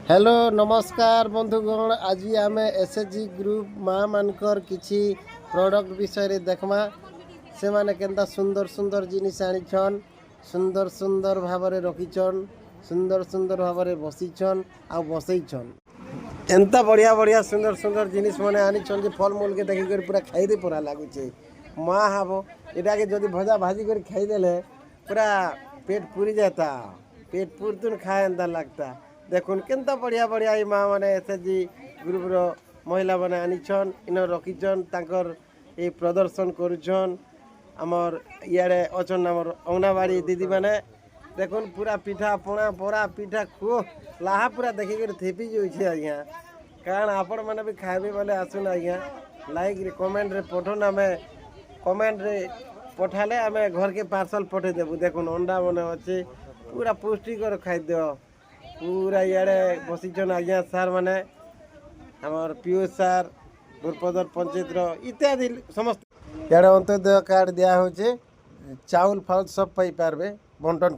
Hello नमस्कार बंधुगण। आज आम एसएचजी ग्रुप माँ मानकर किसी प्रोडक्ट विषय देखमा से माने केंता सुंदर सुंदर जिनिस आनिछन, सुंदर सुंदर भाव रखिछन, सुंदर सुंदर भाव बसीछन आ बसईछन। एंता बढ़िया बढ़िया सुंदर सुंदर जिनिस माने आनिछन जे फल मूल के देखिक पूरा खाइदे पूरा लगुचे। माँ हाबो एटा के जदि भजा भाजी कर खाईदेले पूरा पेट पूरी जाता, पेट पूरतुन खाए एंता लगता। देखुन केंता बढ़िया बढ़िया ये माँ मैंने एसएचजी ग्रुप रो महिला मैंने आनीछन इन रखीछन तांकर ये प्रदर्शन करुछन। आमर इे अच्छन आमर अंगनाबाड़ी दीदी मैंने देखुन पूरा पिठा पणा परा पिठा खो लाहा पूरा देखिक थेपी जाऊे। आज्ञा कारण आपण मैंने भी खाए बोले आसुन आज्ञा लाइक कमेंट रे पठन आम कमेंट रे पठाले आम घर के पार्सल पठेदेबू। देखुन अंडा मैंने अच्छे पूरा पुष्टिकर खाद्य पूरा इे बसीचन आज्ञा सार माने आमर पीयूष सार गुरपदर पंचायत इत्यादि समस्त इे अंत्योदय कार्ड दिया हो चाउल फाउल सब पाई पारबे बंटन।